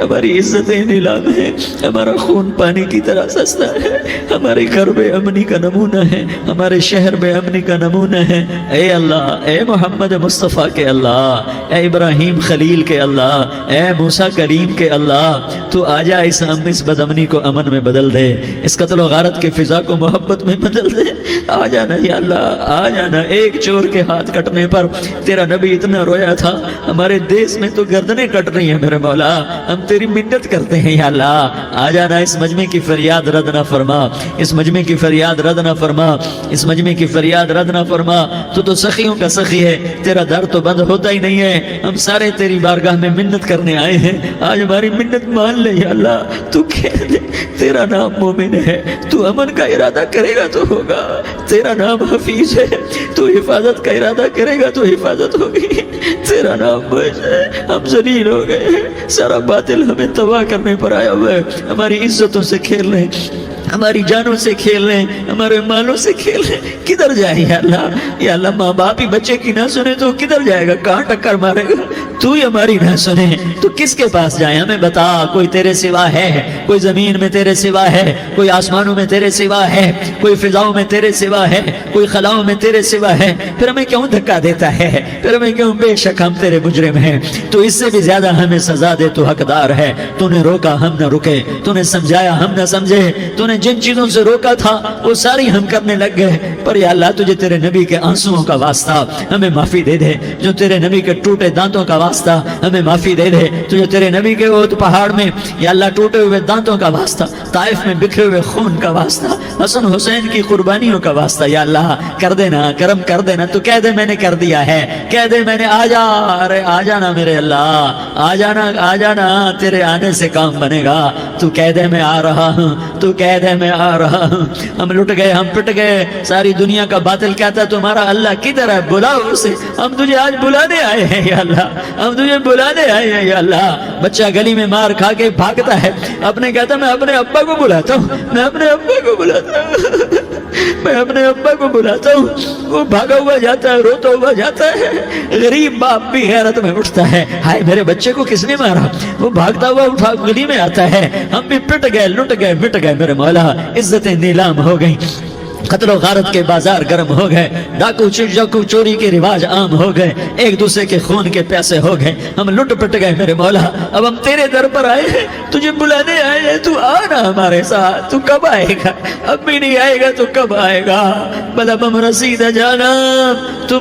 ہماری عزتیں نیلام ہیں، ہمارا خون پانی کی طرح سستا ہے، ہمارے گھر بے امنی کا نمونہ ہے، ہمارے شہر بے امنی کا نمونہ ہے۔ اے اللہ، اے محمد مصطفیٰ کے اللہ، اے ابراہیم خلیل کے اللہ، اے موسیٰ کریم کے اللہ، تو آجا اس بد امنی کو امن میں بدل دے، اس قتل و غارت کے فضا کو محبت میں بدل دے۔ آ جانا یا اللہ، آ جانا۔ ایک چور کے ہاتھ کٹنے پر تیرا نبی اتنا رویا تھا، ہمارے دیس میں تو گردنیں کٹ رہی ہیں میرے مولا، ہم تیری منت کرتے ہیں یا اللہ، آ جانا۔ اس مجمع کی فریاد رد نہ فرما، اس مجمع کی فریاد رد نہ فرما، اس مجمع کی فریاد رد نہ فرما۔ تو سخیوں کا سخی ہے، تیرا در تو بند ہوتا ہی نہیں ہے، ہم سارے تیری بارگاہ میں منت کرنے آئے ہیں، آج ہماری منت مان لے یا اللہ۔ تو کہہ دے تیرا نام مومن ہے، تو امن کا ارادہ کرے گا تو ہوگا، تیرا نام حفیظ ہے، تو حفاظت کا ارادہ کرے گا تو حفاظت ہوگی، تیرا نام بچ ہے، ہم ذلیل ہو گئے ہیں، سارا باطل ہمیں تباہ کرنے پر آیا ہوا ہے، ہماری عزتوں سے کھیل رہے ہیں، ہماری جانوں سے کھیل رہے ہیں، ہمارے مالوں سے کھیل رہے ہیں، کدھر جائے یا اللہ؟ یا اللہ ماں باپ ہی بچے کی نہ سنے تو کدھر جائے گا، کہاں ٹکر مارے گا؟ تو ہی ہماری نہ سنے تو کس کے پاس جائیں؟ ہمیں بتا، کوئی تیرے سوا ہے؟ کوئی زمین میں تیرے سوا ہے؟ کوئی آسمانوں میں تیرے سوا ہے؟ کوئی فضاؤں میں تیرے سوا ہے؟ کوئی خلاؤں میں تیرے سوا ہے؟ پھر ہمیں کیوں دھکا دیتا ہے؟ پھر ہمیں کیوں؟ بے شک ہم تیرے مجرم ہیں، تو اس سے بھی زیادہ ہمیں سزا دے، تو حقدار ہے۔ تو نے روکا ہم نہ رکے، تو نے سمجھایا ہم نہ سمجھے، تو نے جن چیزوں سے روکا تھا وہ ساری ہم کرنے لگ گئے، پر یا اللہ تجھے تیرے نبی کے آنسوؤں کا واسطہ ہمیں معافی دے دے، جو تیرے نبی کے ٹوٹے دانتوں کا واسطہ ہمیں معافی دے دے، تجھے تیرے نبی کے وہ پہاڑ میں یا اللہ ٹوٹے ہوئے دانتوں کا واسطہ، طائف میں بکھرے ہوئے خون کا واسطہ، حسن حسین کی قربانیوں کا واسطہ یا اللہ کر دینا، کرم کر دینا۔ تو کہہ دے میں نے کر دیا ہے، کہہ دے میں نے، آ جا، ارے آ جانا میرے اللہ، آ جانا، آ جانا، تیرے آنے سے کام بنے گا۔ تو کہہ دے میں آ رہا ہوں، تو کہہ دے میں آ رہا ہوں۔ ہم لٹ گئے، ہم پٹ گئے، ساری دنیا کا باطل کہتا ہے تمہارا اللہ کدھر ہے، بلاؤ اسے، ہم تجھے آج بلانے آئے ہیں یا اللہ، ہم تجھے بلانے آئے ہیں یا اللہ۔ بچہ گلی میں مار کھا کے بھاگتا ہے، اپنے کہتا میں اپنے ابا کو بلاتا ہوں، میں اپنے ابا کو بلاتا ہوں، میں اپنے ابا کو بلاتا ہوں، وہ بھاگا ہوا جاتا ہے، روتا ہوا جاتا ہے۔ غریب باپ بھی حیرت میں اٹھتا ہے، ہائے میرے بچے کو کس نے مارا؟ وہ بھاگتا ہوا اٹھا گلی میں آتا ہے، ہم بھی پٹ گئے، لٹ گئے، مٹ گئے میرے مولا، عزتیں نیلام ہو گئیں، قتل و غارت کے بازار گرم ہو گئے، ڈاکو چوری کے رواج عام ہو گئے، ایک دوسرے کے خون کے پیاسے ہو گئے، ہم لٹ پٹ گئے میرے مولا۔ اب ہم تیرے در پر آئے ہیں، تجھے بلانے آئے ہیں، تو آنا ہمارے ساتھ۔ تو کب آئے گا؟ اب بھی نہیں آئے گا تو کب آئے گا؟ بلبم رسید جانم تو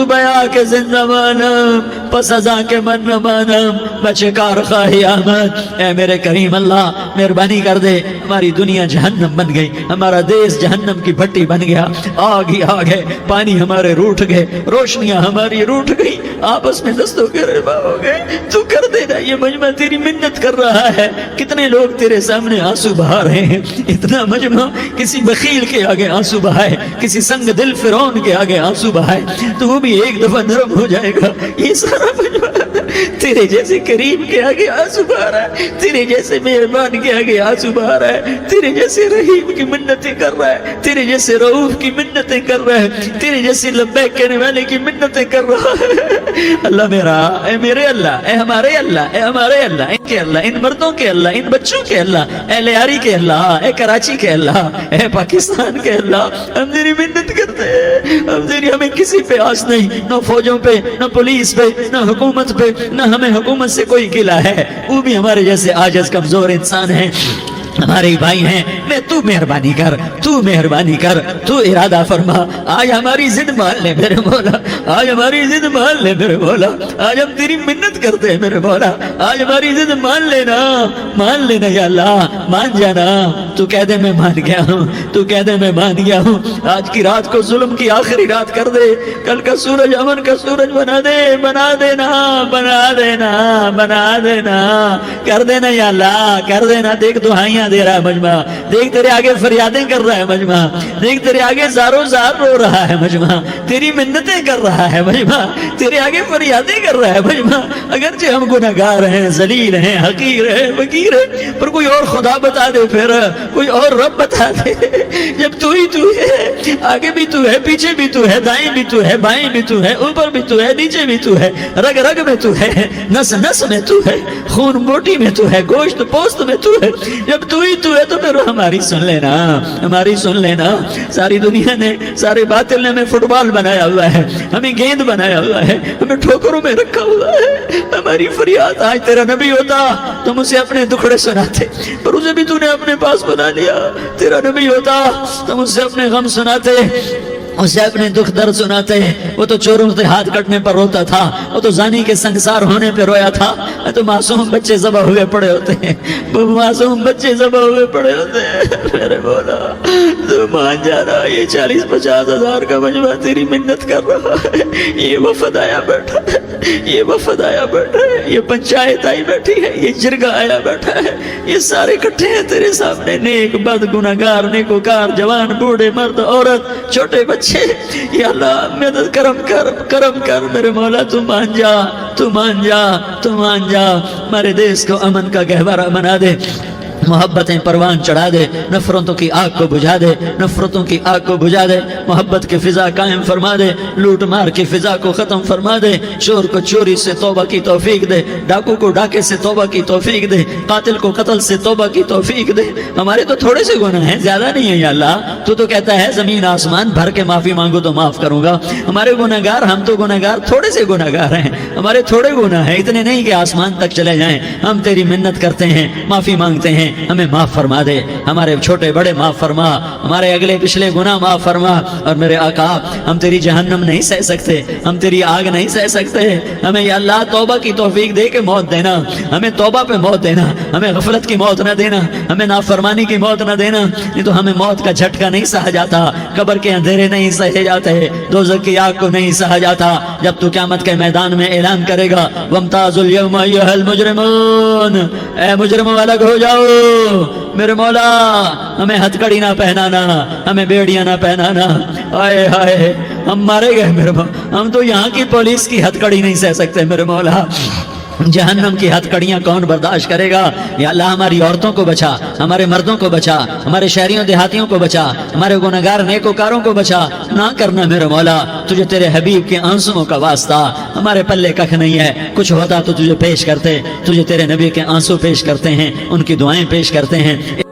بیا کے زندہ مانم، پس ازاں کے من نہ مانم، بچے کار خواہی آمد۔ اے میرے کریم اللہ مہربانی کر دے، ہماری دنیا جہنم بن گئی، ہمارا دیس جہنم کی بھٹی بن گیا، آگ ہی آگ ہے، پانی ہمارے روٹھ گئے، روشنیاں ہماری روٹھ گئی، آپس میں دستوں کے ربا ہو گئے۔ تو کر دینا، یہ مجمع تیری منت کر رہا ہے، کتنے لوگ تیرے سامنے آنسو بہا رہے ہیں، اتنا مجمع کسی بخیل کے آگے آنسو بہائے، کسی سنگ دل فرعون کے آگے آنسو بہائے تو وہ بھی ایک دفعہ نرم ہو جائے گا۔ یہ سارا مجمع تیرے جیسے کریم کے آگے آنسو بہا رہا ہے، تیرے جیسے مہربان کے آگے آنسو بہا رہا ہے، تیرے جیسے رحیم کی منتیں کر رہا ہے، تیرے جیسے رؤوف کی منتیں کر رہا ہے، تیرے جیسے لبیک کہنے والے کی منتیں کر رہا ہے۔ اللہ میرا، اے میرے اللہ، اے ہمارے اللہ، اے ہمارے اللہ، ان کے اللہ، ان مردوں کے اللہ، ان بچوں کے اللہ، اے لیاری کے اللہ، اے کراچی کے اللہ، اے پاکستان کے اللہ، ہم تیری منت کرتے ہیں، ہم تیری، ہمیں کسی پہ آس نہیں، نہ فوجوں پہ، نہ پولیس پہ، نہ حکومت پہ، نہ ہمیں حکومت سے کوئی گلہ ہے، وہ بھی ہمارے جیسے عاجز کمزور انسان ہیں، ہمارے بھائی ہیں۔ میں تو مہربانی کر، تو مہربانی کر، تو ارادہ فرما، آج ہماری ضد مان لے میرے مولا، آج ہماری ضد مان لے میرے مولا، آج ہم تیری منت کرتے ہیں میرے مولا، آج ہماری ضد مان لینا، مان لینا یا اللہ، مان جانا۔ تو کہہ دے میں مان گیا ہوں، تو کہہ دے میں مان گیا ہوں، آج کی رات کو ظلم کی آخری رات کر دے، کل کا سورج امن کا سورج بنا دے، بنا دینا، بنا دینا، بنا دینا، کر دینا یا اللہ، کر دینا۔ دیکھ دعائیاں دے رہا ہے مجمع، دیکھ تیرے آگے فریادیں کر رہا ہے مجمع، دیکھ تیرے آگے زارو زار رو رہا ہے مجمع، تیری منتیں کر رہا ہے مجمع، تیرے آگے فریادیں کر رہا ہے مجمع۔ اگرچہ ہم گناہگار ہیں، ذلیل ہیں، حقیر ہیں، فقیر ہیں، پر کوئی اور خدا بتا دے، پھر کوئی اور رب بتا دے۔ جب تو ہی تو ہے، آگے بھی تو ہے، پیچھے بھی تو ہے، دائیں بھی تو ہے، بائیں بھی تو ہے، اوپر بھی تو ہے، نیچے بھی تو ہے، رگ رگ میں تو ہے، نس نس میں تو ہے، خون بوٹی میں تو ہے، گوشت پوست میں تو ہے، جب تو تو ہی تو ہے تو پھر ہماری سن لینا، ہماری سن لینا۔ ساری دنیا نے، سارے باطل نے ہمیں فٹ بال بنایا ہوا ہے، ہمیں گیند بنایا ہوا ہے، ہمیں ٹھوکروں میں رکھا ہوا ہے۔ ہماری فریاد آج تیرا نبی ہوتا تم اسے اپنے دکھڑے سناتے، پر اسے بھی تو نے اپنے پاس بنا لیا۔ تیرا نبی ہوتا تم اسے اپنے غم سناتے، اسے اپنے دکھ درد سناتے۔ وہ تو چوروں سے ہاتھ کٹنے پر روتا تھا، وہ تو زانی کے سنگسار ہونے پہ رویا تھا، تو معصوم بچے ذبح ہوئے پڑے ہوتے ہیں، وہ معصوم بچے ذبح ہوئے پڑے ہوتے ہیں۔ میرے مولا تو مان جانا، یہ 40-50 ہزار کا مجمع تیری منت کر رہا ہے، یہ وفد آیا بیٹھا ہے، یہ وفد آیا بیٹھا ہے، یہ پنچایت آئی بیٹھی ہے، یہ جرگہ آیا بیٹھا ہے، یہ سارے اکٹھے ہیں تیرے سامنے، نیک بد گناہگار نیکوکار، جوان بوڑھے مرد عورت چھوٹے بچے۔ یا اللہ مدد کرم کر، کرم کر میرے مولا، تو مان جا، تو مان جا، تو مان جا۔ ہمارے دیس کو امن کا گہوارہ بنا دے، محبتیں پروان چڑھا دے، نفرتوں کی آگ کو بجھا دے، نفرتوں کی آگ کو بجھا دے، محبت کی فضا قائم فرما دے، لوٹ مار کی فضا کو ختم فرما دے، چور کو چوری سے توبہ کی توفیق دے، ڈاکو کو ڈاکے سے توبہ کی توفیق دے، قاتل کو قتل سے توبہ کی توفیق دے۔ ہمارے تو تھوڑے سے گناہ ہیں، زیادہ نہیں ہے یا اللہ، تو کہتا ہے زمین آسمان بھر کے معافی مانگو تو معاف کروں گا۔ ہمارے گناہگار، ہم تو گناہگار تھوڑے سے گناہگار ہیں، ہمارے تھوڑے گناہ ہیں، اتنے نہیں کہ آسمان تک چلے جائیں۔ ہم تیری منت کرتے ہیں، معافی مانگتے ہیں، ہمیں معاف فرما دے، ہمارے چھوٹے بڑے معاف فرما، ہمارے اگلے پچھلے گناہ معاف فرما۔ اور میرے آقا ہم تیری جہنم نہیں سہ سکتے، ہم تیری آگ نہیں سہ سکتے، ہمیں یا اللہ توبہ کی توفیق دے کے موت دینا، ہمیں توبہ پہ موت دینا، ہمیں غفلت کی موت نہ دینا، ہمیں نافرمانی کی موت نہ دینا، نہیں تو ہمیں موت کا جھٹکا نہیں سہا جاتا، قبر کے اندھیرے نہیں سہے جاتے، دوزخ کی آگ کو نہیں سہا جاتا۔ جب تو قیامت کے میدان میں اعلان کرے گا وَامْتَازُوا الْيَوْمَ أَيُّهَا الْمُجْرِمُونَ، اے مجرموں الگ ہو جاؤ۔ میرے مولا ہمیں ہتھ کڑی نہ پہنانا، ہمیں بیڑیاں نہ پہنانا۔ آئے ہائے ہم مارے گئے میرے مولا، ہم تو یہاں کی پولیس کی ہتھ کڑی نہیں سہ سکتے میرے مولا، جہنم کی ہتھ کڑیاں کون برداشت کرے گا؟ یا اللہ ہماری عورتوں کو بچا، ہمارے مردوں کو بچا، ہمارے شہریوں دیہاتیوں کو بچا، ہمارے گنہگار نیکوکاروں کو بچا۔ نہ کرنا میرے مولا، تجھے تیرے حبیب کے آنسوؤں کا واسطہ، ہمارے پلے ککھ نہیں ہے، کچھ ہوتا تو تجھے پیش کرتے، تجھے تیرے نبی کے آنسو پیش کرتے ہیں، ان کی دعائیں پیش کرتے ہیں۔